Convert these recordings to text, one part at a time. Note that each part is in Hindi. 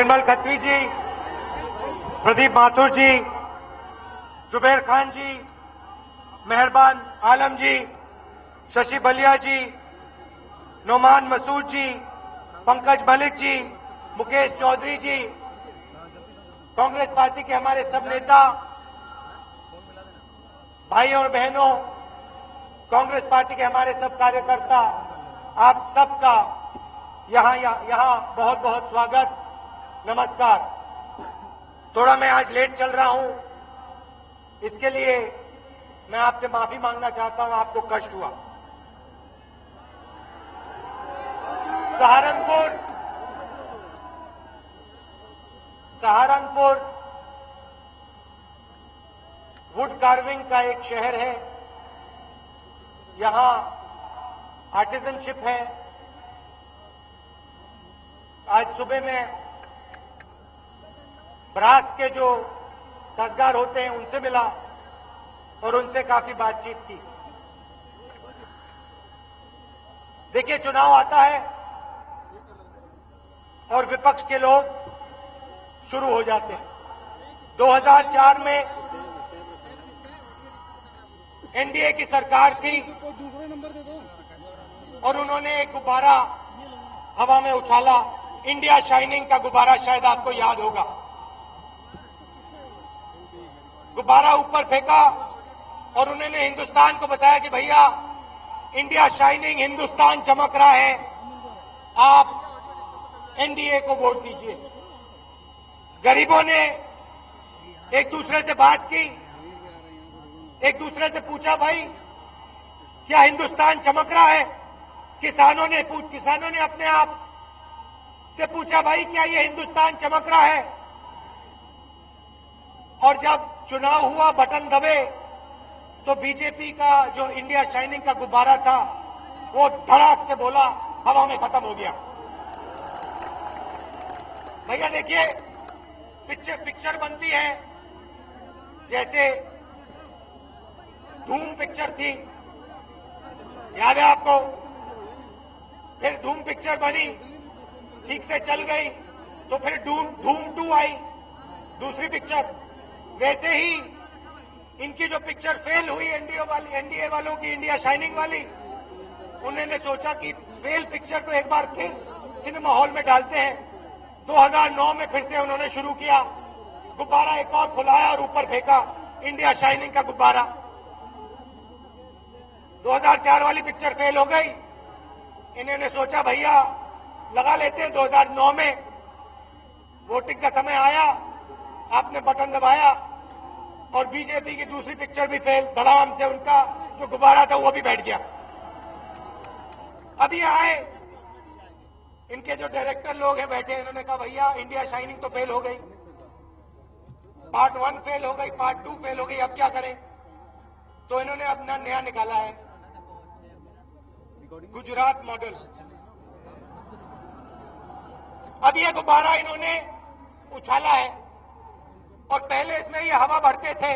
निर्मल खत्री जी, प्रदीप माथुर जी, जुबैर खान जी, मेहरबान आलम जी, शशि बलिया जी, नोमान मसूद जी, पंकज मलिक जी, मुकेश चौधरी जी, कांग्रेस पार्टी के हमारे सब नेता, भाइयों और बहनों, कांग्रेस पार्टी के हमारे सब कार्यकर्ता, आप सबका यहां बहुत बहुत स्वागत, नमस्कार। थोड़ा मैं आज लेट चल रहा हूं, इसके लिए मैं आपसे माफी मांगना चाहता हूं, आपको कष्ट हुआ। सहारनपुर वुड कार्विंग का एक शहर है, यहां आर्टिजनशिप है। आज सुबह में ब्रास के जो कसगार होते हैं उनसे मिला और उनसे काफी बातचीत की। देखिए, चुनाव आता है और विपक्ष के लोग शुरू हो जाते हैं। 2004 में एनडीए की सरकार थी और उन्होंने एक गुब्बारा हवा में उछाला, इंडिया शाइनिंग का गुब्बारा, शायद आपको याद होगा। गुब्बारा ऊपर फेंका और उन्होंने हिंदुस्तान को बताया कि भैया इंडिया शाइनिंग, हिंदुस्तान चमक रहा है, आप एनडीए को वोट दीजिए। गरीबों ने एक दूसरे से बात की, एक दूसरे से पूछा, भाई क्या हिंदुस्तान चमक रहा है? किसानों ने अपने आप से पूछा, भाई क्या ये हिंदुस्तान चमक रहा है? और जब चुनाव हुआ, बटन दबे तो बीजेपी का जो इंडिया शाइनिंग का गुब्बारा था वो धड़ाक से बोला, हवा में खत्म हो गया। भैया देखिए, पिक्चर बनती है, जैसे धूम पिक्चर थी, याद है आपको? फिर धूम पिक्चर बनी, ठीक से चल गई, तो फिर धूम 2 आई, दूसरी पिक्चर। वैसे ही इनकी जो पिक्चर फेल हुई एनडीए वालों की, इंडिया शाइनिंग वाली, उन्होंने सोचा कि फेल पिक्चर को एक बार फिर सिनेमा हॉल में डालते हैं। 2009 में फिर से उन्होंने शुरू किया, गुब्बारा एक और फुलाया और ऊपर फेंका, इंडिया शाइनिंग का गुब्बारा। 2004 वाली पिक्चर फेल हो गई, इन्होंने सोचा भैया लगा लेते हैं। 2009 में वोटिंग का समय आया, आपने बटन दबाया और बीजेपी की दूसरी पिक्चर भी फेल, धड़ाम से उनका जो गुब्बारा था वो भी बैठ गया। अब ये आए, इनके जो डायरेक्टर लोग हैं बैठे, इन्होंने कहा भैया इंडिया शाइनिंग तो फेल हो गई, पार्ट 1 फेल हो गई, पार्ट 2 फेल हो गई, अब क्या करें? तो इन्होंने अपना नया निकाला है, गुजरात मॉडल। अब ये गुब्बारा इन्होंने उछाला है और पहले इसमें ये हवा भरते थे,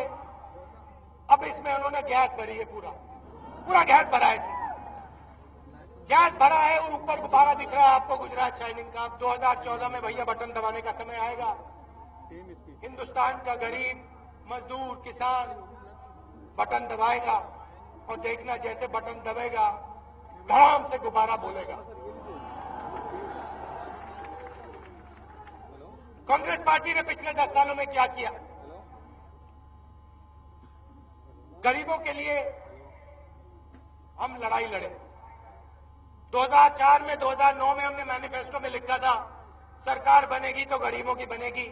अब इसमें उन्होंने गैस भरी है, पूरा गैस भरा है, इसमें गैस भरा है और ऊपर गुब्बारा दिख रहा है आपको गुजरात शाइनिंग का। अब 2014 में भैया बटन दबाने का समय आएगा, हिंदुस्तान का गरीब, मजदूर, किसान बटन दबाएगा और देखना जैसे बटन दबेगा धड़ाम से गुब्बारा बोलेगा। कांग्रेस पार्टी ने पिछले 10 सालों में क्या किया? गरीबों के लिए हम लड़ाई लड़े। 2004 में, 2009 में हमने मैनिफेस्टो में लिखा था, सरकार बनेगी तो गरीबों की बनेगी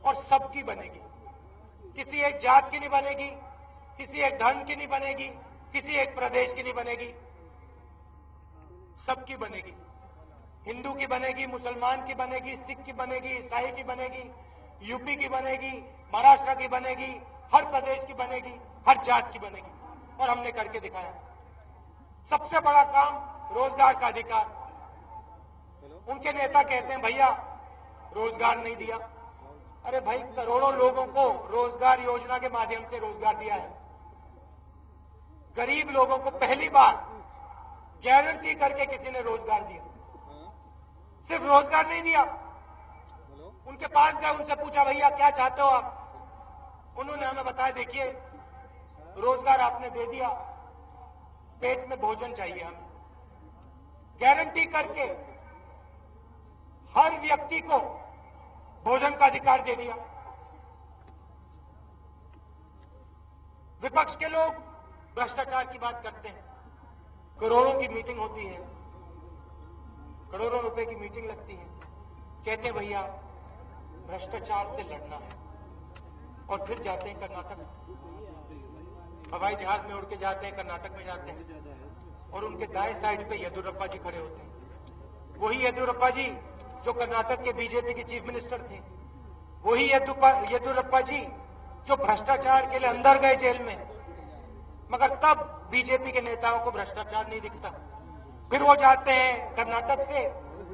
और सबकी बनेगी, किसी एक जात की नहीं बनेगी, किसी एक धर्म की नहीं बनेगी, किसी एक प्रदेश की नहीं बनेगी, सबकी बनेगी। हिंदू की बनेगी, मुसलमान की बनेगी, सिख की बनेगी, ईसाई की बनेगी, यूपी की बनेगी, महाराष्ट्र की बनेगी, हर प्रदेश की बनेगी, हर जात की बनेगी। और हमने करके दिखाया। सबसे बड़ा काम रोजगार का अधिकार। उनके नेता कहते हैं भैया रोजगार नहीं दिया। अरे भाई, करोड़ों लोगों को रोजगार योजना के माध्यम से रोजगार दिया है। गरीब लोगों को पहली बार गारंटी करके किसी ने रोजगार दिया। सिर्फ रोजगार नहीं दिया, पास गए, उनसे पूछा भैया क्या चाहते हो आप। उन्होंने हमें बताया देखिए रोजगार आपने दे दिया, पेट में भोजन चाहिए हमें। गारंटी करके हर व्यक्ति को भोजन का अधिकार दे दिया। विपक्ष के लोग भ्रष्टाचार की बात करते हैं, करोड़ों की मीटिंग होती है, करोड़ों रुपए की मीटिंग लगती है, कहते हैं भैया भ्रष्टाचार से लड़ना है, और फिर जाते हैं कर्नाटक, हवाई जहाज में उड़ के जाते हैं, कर्नाटक में जाते हैं, और उनके दाएं साइड पे येदियुरप्पा जी खड़े होते हैं। वही येदियुरप्पा जी जो कर्नाटक के बीजेपी के चीफ मिनिस्टर थे, वही येदियुरप्पा जी जो भ्रष्टाचार के लिए अंदर गए जेल में, मगर तब बीजेपी के नेताओं को भ्रष्टाचार नहीं दिखता। फिर वो जाते हैं कर्नाटक से,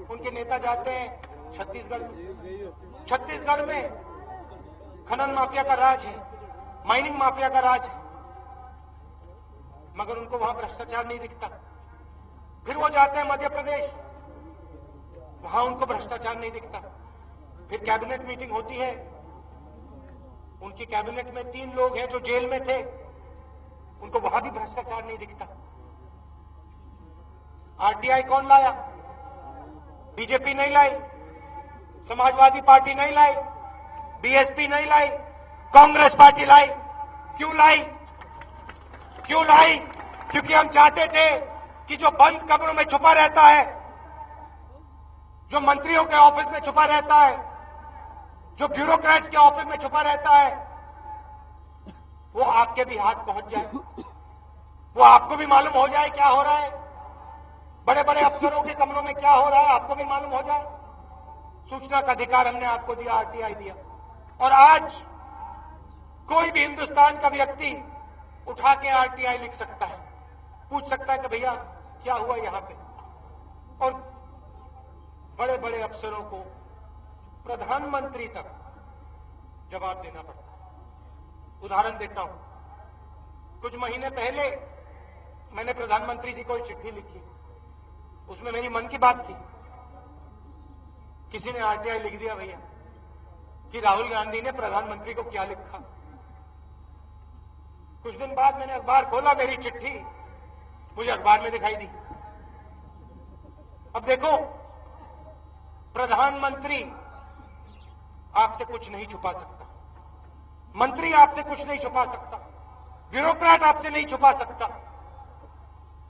उनके नेता जाते हैं छत्तीसगढ़ में। छत्तीसगढ़ में खनन माफिया का राज है, माइनिंग माफिया का राज है, मगर उनको वहां भ्रष्टाचार नहीं दिखता। फिर वो जाते हैं मध्य प्रदेश, वहां उनको भ्रष्टाचार नहीं दिखता। फिर कैबिनेट मीटिंग होती है, उनकी कैबिनेट में 3 लोग हैं जो जेल में थे, उनको वहां भी भ्रष्टाचार नहीं दिखता। आरटीआई कौन लाया? बीजेपी नहीं लाई, समाजवादी पार्टी नहीं लाई, बीएसपी नहीं लाई, कांग्रेस पार्टी लाई। क्यों लाई? क्यों लाई? क्योंकि हम चाहते थे कि जो बंद कमरों में छुपा रहता है, जो मंत्रियों के ऑफिस में छुपा रहता है, जो ब्यूरोक्रेट्स के ऑफिस में छुपा रहता है, वो आपके भी हाथ पहुंच जाए, वो आपको भी मालूम हो जाए क्या हो रहा है, बड़े बड़े अफसरों के कमरों में क्या हो रहा है आपको भी मालूम हो जाए। सूचना का अधिकार हमने आपको दिया, आरटीआई दिया, और आज कोई भी हिंदुस्तान का व्यक्ति उठा के आरटीआई लिख सकता है, पूछ सकता है कि भैया क्या हुआ यहां पे। और बड़े बड़े अफसरों को, प्रधानमंत्री तक जवाब देना पड़ता है। उदाहरण देता हूं, कुछ महीने पहले मैंने प्रधानमंत्री जी को एक चिट्ठी लिखी, उसमें मेरी मन की बात थी। किसी ने आरटीआई लिख दिया भैया कि राहुल गांधी ने प्रधानमंत्री को क्या लिखा। कुछ दिन बाद मैंने अखबार खोला, मेरी चिट्ठी मुझे अखबार में दिखाई दी। अब देखो, प्रधानमंत्री आपसे कुछ नहीं छुपा सकता, मंत्री आपसे कुछ नहीं छुपा सकता, ब्यूरोक्रेट आपसे नहीं छुपा सकता।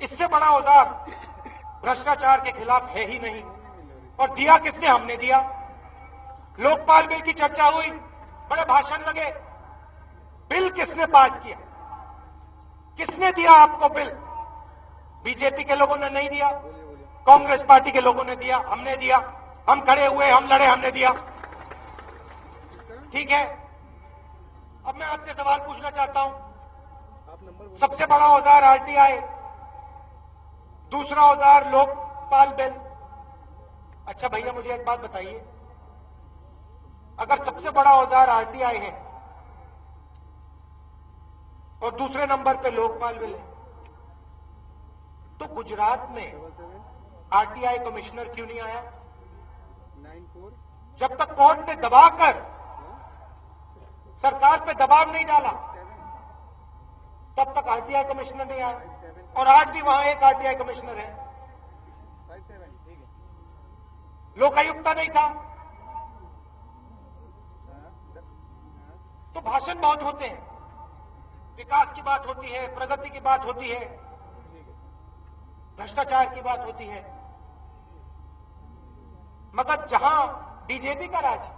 इससे बड़ा औजार भ्रष्टाचार के खिलाफ है ही नहीं। और दिया किसने? हमने दिया। लोकपाल बिल की चर्चा हुई, बड़े भाषण लगे, बिल किसने पास किया? किसने दिया आपको बिल? बीजेपी के लोगों ने नहीं दिया, कांग्रेस पार्टी के लोगों ने दिया, हमने दिया। हम खड़े हुए, हम लड़े, हमने दिया। ठीक है, अब मैं आपसे सवाल पूछना चाहता हूं। सबसे बड़ा औजार आरटीआई, दूसरा औजार लोकपाल बिल। अच्छा भैया मुझे एक बात बताइए, अगर सबसे बड़ा औजार आरटीआई है और दूसरे नंबर पे लोकपाल बिल है, तो गुजरात में आरटीआई कमिश्नर क्यों नहीं आया? जब तक कोर्ट ने दबाकर सरकार पे दबाव नहीं डाला, तब तक आरटीआई कमिश्नर नहीं आया। और आज भी वहां एक आरटीआई कमिश्नर है, लोकायुक्त नहीं था। तो भाषण बहुत होते हैं, विकास की बात होती है, प्रगति की बात होती है, भ्रष्टाचार की बात होती है, मगर जहां बीजेपी का राज है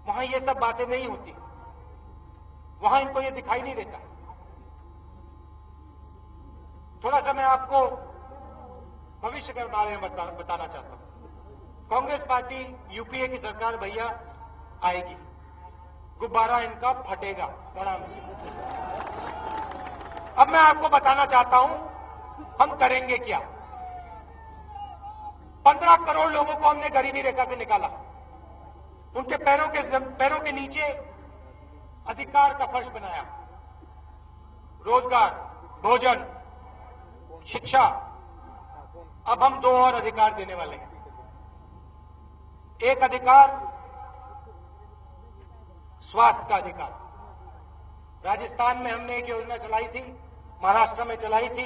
वहां ये सब बातें नहीं होती, वहां इनको ये दिखाई नहीं देता। थोड़ा सा मैं आपको भविष्य के बारे में बताना चाहता हूं। कांग्रेस पार्टी, यूपीए की सरकार भैया आएगी, गुब्बारा इनका फटेगा बड़ा। अब मैं आपको बताना चाहता हूं हम करेंगे क्या। 15 करोड़ लोगों को हमने गरीबी रेखा से निकाला, उनके पैरों के नीचे अधिकार का फर्श बनाया, रोजगार, भोजन, शिक्षा। अब हम 2 और अधिकार देने वाले हैं। एक अधिकार, स्वास्थ्य का अधिकार। राजस्थान में हमने एक योजना चलाई थी, महाराष्ट्र में चलाई थी,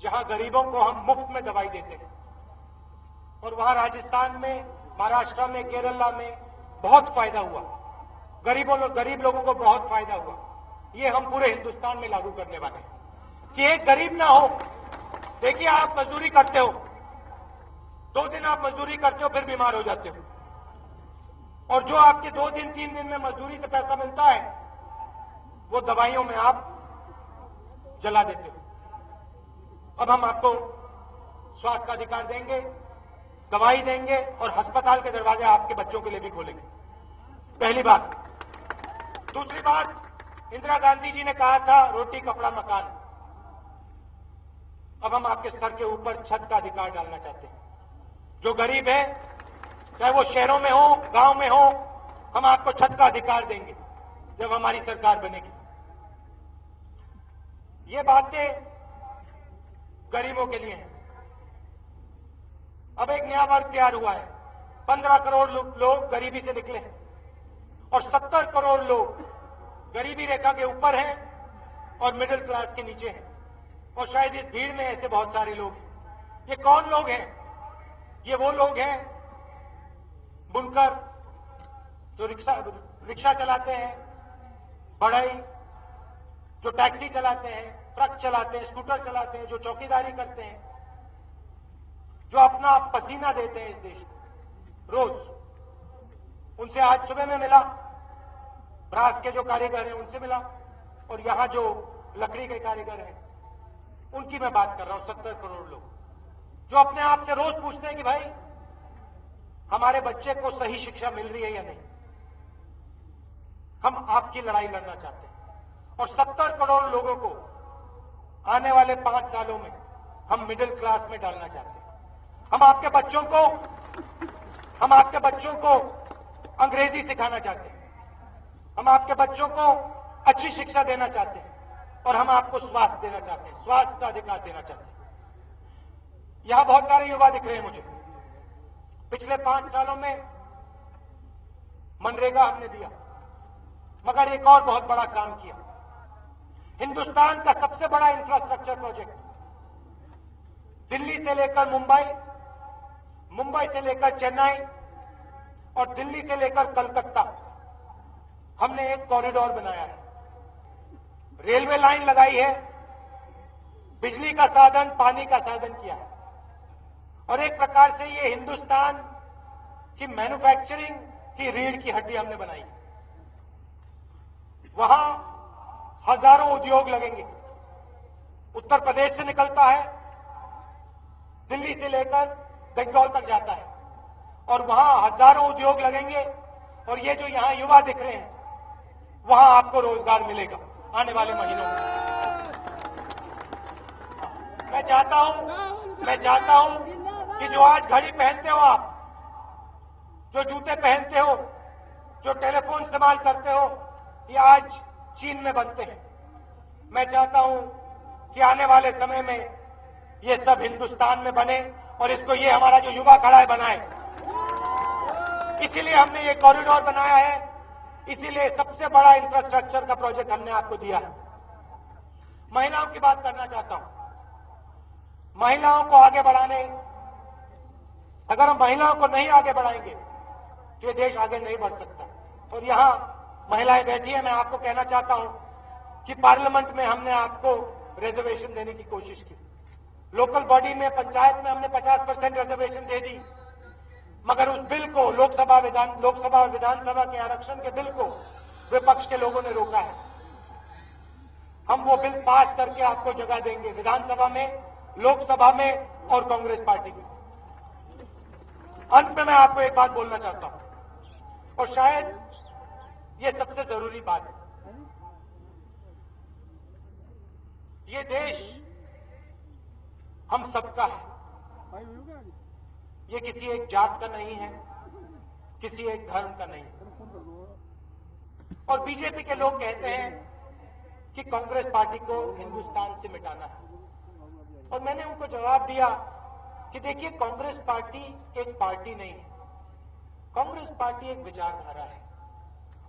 जहां गरीबों को हम मुफ्त में दवाई देते हैं। और वहां राजस्थान में, महाराष्ट्र में, केरला में बहुत फायदा हुआ। गरीब लोगों को बहुत फायदा हुआ। ये हम पूरे हिंदुस्तान में लागू करने वाले हैं कि एक गरीब ना हो। देखिए, आप मजदूरी करते हो, 2 दिन आप मजदूरी करते हो, फिर बीमार हो जाते हो, और जो आपके 2 दिन 3 दिन में मजदूरी से पैसा मिलता है वो दवाइयों में आप जला देते हो। अब हम आपको स्वास्थ्य का अधिकार देंगे, दवाई देंगे, और अस्पताल के दरवाजे आपके बच्चों के लिए भी खोलेंगे। पहली बात। दूसरी बात, इंदिरा गांधी जी ने कहा था रोटी कपड़ा मकान। अब हम आपके सर के ऊपर छत का अधिकार डालना चाहते हैं। जो गरीब है, चाहे वो शहरों में हो, गांव में हो, हम आपको छत का अधिकार देंगे जब हमारी सरकार बनेगी। ये बातें गरीबों के लिए हैं। अब एक नया वर्ग तैयार हुआ है। 15 करोड़ लोग गरीबी से निकले हैं और 70 करोड़ लोग गरीबी रेखा के ऊपर हैं और मिडिल क्लास के नीचे हैं। और शायद इस भीड़ में ऐसे बहुत सारे लोग हैं। ये कौन लोग हैं? ये वो लोग हैं, बुनकर, जो रिक्शा चलाते हैं, बढ़ई, जो टैक्सी चलाते हैं, ट्रक चलाते हैं, स्कूटर चलाते हैं, जो चौकीदारी करते हैं, जो अपना पसीना देते हैं इस देश में रोज। उनसे आज सुबह में मिला, ब्रास के जो कारीगर हैं उनसे मिला, और यहां जो लकड़ी के कारीगर हैं उनकी मैं बात कर रहा हूं। 70 करोड़ लोग जो अपने आप से रोज पूछते हैं कि भाई हमारे बच्चे को सही शिक्षा मिल रही है या नहीं। हम आपकी लड़ाई लड़ना चाहते हैं। और 70 करोड़ लोगों को आने वाले 5 सालों में हम मिडिल क्लास में डालना चाहते हैं। हम आपके बच्चों को अंग्रेजी सिखाना चाहते हैं। हम आपके बच्चों को अच्छी शिक्षा देना चाहते हैं, और हम आपको स्वास्थ्य देना चाहते हैं, स्वास्थ्य का अधिकार देना चाहते हैं। यहां बहुत सारे युवा दिख रहे हैं मुझे। पिछले 5 सालों में मनरेगा हमने दिया, मगर एक और बहुत बड़ा काम किया। हिंदुस्तान का सबसे बड़ा इंफ्रास्ट्रक्चर प्रोजेक्ट, दिल्ली से लेकर मुंबई, मुंबई से लेकर चेन्नई और दिल्ली से लेकर कलकत्ता, हमने एक कॉरिडोर बनाया है। रेलवे लाइन लगाई है, बिजली का साधन, पानी का साधन किया है, और एक प्रकार से ये हिंदुस्तान की मैन्युफैक्चरिंग की रीढ़ की हड्डी हमने बनाई। वहां हजारों उद्योग लगेंगे। उत्तर प्रदेश से निकलता है, दिल्ली से लेकर बंगाल तक जाता है, और वहां हजारों उद्योग लगेंगे। और ये जो यहां युवा दिख रहे हैं, वहां आपको रोजगार मिलेगा आने वाले महीनों में। मैं चाहता हूं कि जो आज घड़ी पहनते हो आप, जो जूते पहनते हो, जो टेलीफोन इस्तेमाल करते हो, ये आज चीन में बनते हैं। मैं चाहता हूं कि आने वाले समय में ये सब हिंदुस्तान में बने, और इसको ये हमारा जो युवा खड़ा है बनाए। इसीलिए हमने ये कॉरिडोर बनाया है, इसीलिए सबसे बड़ा इंफ्रास्ट्रक्चर का प्रोजेक्ट हमने आपको दिया है। महिलाओं की बात करना चाहता हूं। महिलाओं को आगे बढ़ाने, अगर हम महिलाओं को नहीं आगे बढ़ाएंगे तो ये देश आगे नहीं बढ़ सकता। और यहां महिलाएं बैठी हैं, मैं आपको कहना चाहता हूं कि पार्लियामेंट में हमने आपको रिजर्वेशन देने की कोशिश की। लोकल बॉडी में, पंचायत में हमने 50% रिजर्वेशन दे दी, मगर उस बिल को लोकसभा और विधानसभा के आरक्षण के बिल को विपक्ष के लोगों ने रोका है। हम वो बिल पास करके आपको जगह देंगे विधानसभा में, लोकसभा में और कांग्रेस पार्टी में। अंत में मैं आपको एक बात बोलना चाहता हूं, और शायद ये सबसे जरूरी बात है। ये देश हम सबका है। ये किसी एक जात का नहीं है, किसी एक धर्म का नहीं है। और बीजेपी के लोग कहते हैं कि कांग्रेस पार्टी को हिंदुस्तान से मिटाना है। और मैंने उनको जवाब दिया कि देखिए, कांग्रेस पार्टी एक पार्टी नहीं है, कांग्रेस पार्टी एक विचारधारा है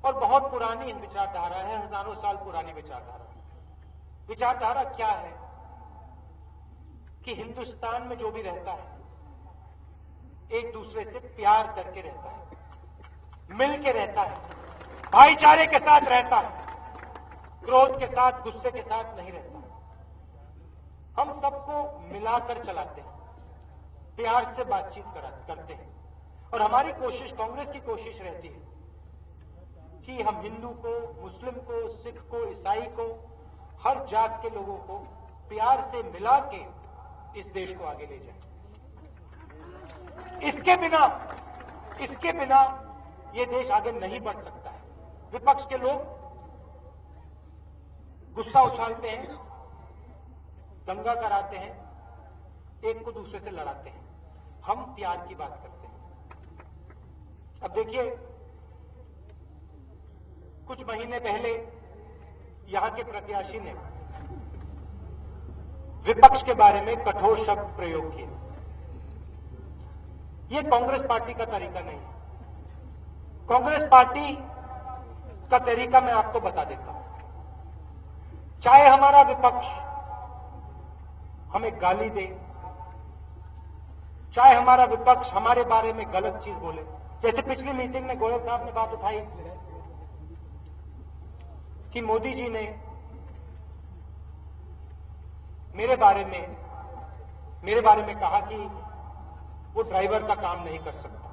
और बहुत पुरानी विचारधारा है, हजारों साल पुरानी विचारधारा। विचारधारा क्या है कि हिंदुस्तान में जो भी रहता है एक दूसरे से प्यार करके रहता है, मिल के रहता है, भाईचारे के साथ रहता है, क्रोध के साथ, गुस्से के साथ नहीं रहता। हम सबको मिलाकर चलाते हैं, प्यार से बातचीत करते हैं और हमारी कोशिश, कांग्रेस की कोशिश रहती है कि हम हिंदू को, मुस्लिम को, सिख को, ईसाई को, हर जात के लोगों को प्यार से मिला के इस देश को आगे ले जाएं। इसके बिना ये देश आगे नहीं बढ़ सकता है। विपक्ष के लोग गुस्सा उछालते हैं, दंगा कराते हैं, एक को दूसरे से लड़ाते हैं। हम प्यार की बात करते हैं। अब देखिए, कुछ महीने पहले यहां के प्रत्याशी ने विपक्ष के बारे में कठोर शब्द प्रयोग किए। यह कांग्रेस पार्टी का तरीका नहीं है। कांग्रेस पार्टी का तरीका मैं आपको बता देता हूं। चाहे हमारा विपक्ष हमें गाली दे, चाहे हमारा विपक्ष हमारे बारे में गलत चीज बोले, जैसे पिछली मीटिंग में गोयल साहब ने बात उठाई कि मोदी जी ने मेरे बारे में कहा कि वो ड्राइवर का काम नहीं कर सकता।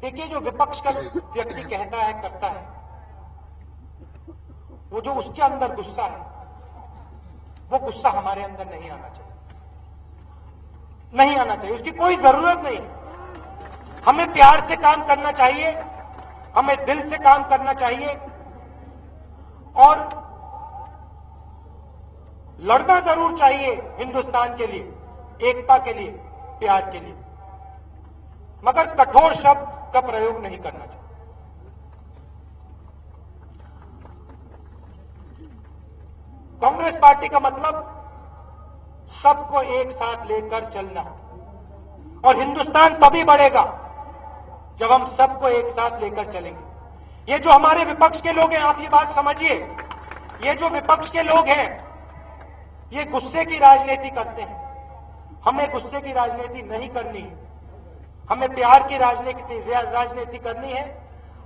देखिए, जो विपक्ष का व्यक्ति कहता है, करता है, वो जो उसके अंदर गुस्सा है, वो गुस्सा हमारे अंदर नहीं आना चाहिए। उसकी कोई जरूरत नहीं। हमें प्यार से काम करना चाहिए, हमें दिल से काम करना चाहिए और लड़ना जरूर चाहिए हिंदुस्तान के लिए, एकता के लिए, प्यार के लिए, मगर कठोर शब्द का प्रयोग नहीं करना चाहिए। कांग्रेस पार्टी का मतलब सबको एक साथ लेकर चलना, और हिंदुस्तान तभी बढ़ेगा जब हम सबको एक साथ लेकर चलेंगे। ये जो हमारे विपक्ष के लोग हैं, आप ये बात समझिए, ये जो विपक्ष के लोग हैं, ये गुस्से की राजनीति करते हैं। हमें गुस्से की राजनीति नहीं करनी है, हमें प्यार की राजनीति करनी है,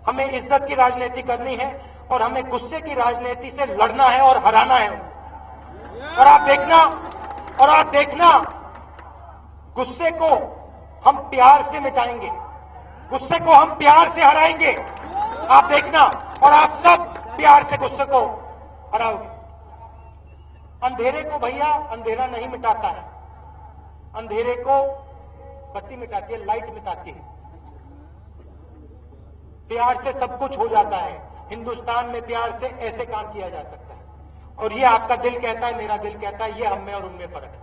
हमें इज्जत की राजनीति करनी है और हमें गुस्से की राजनीति से लड़ना है और हराना है। और आप देखना गुस्से को हम प्यार से मिटाएंगे, गुस्से को हम प्यार से हराएंगे। आप देखना, और आप सब प्यार से गुस्से को हराओगे। अंधेरे को भैया अंधेरा नहीं मिटाता है, अंधेरे को बत्ती मिटाती है, लाइट मिटाती है। प्यार से सब कुछ हो जाता है। हिंदुस्तान में प्यार से ऐसे काम किया जा सकता है। और ये आपका दिल कहता है, मेरा दिल कहता है, ये हम में और उनमें फर्क है।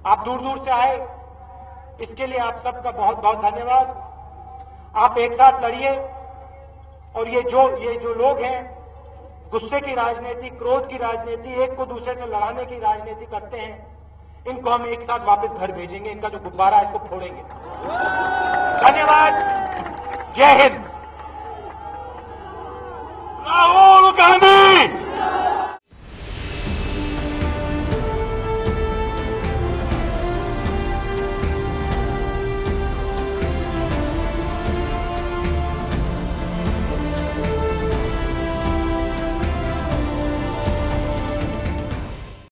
आप दूर दूर से आए, इसके लिए आप सबका बहुत बहुत धन्यवाद। आप एक साथ लड़िए और ये जो लोग हैं गुस्से की राजनीति, क्रोध की राजनीति, एक को दूसरे से लड़ाने की राजनीति करते हैं, इनको हम एक साथ वापस घर भेजेंगे। इनका जो गुब्बारा है इसको फोड़ेंगे। धन्यवाद। जय हिंद।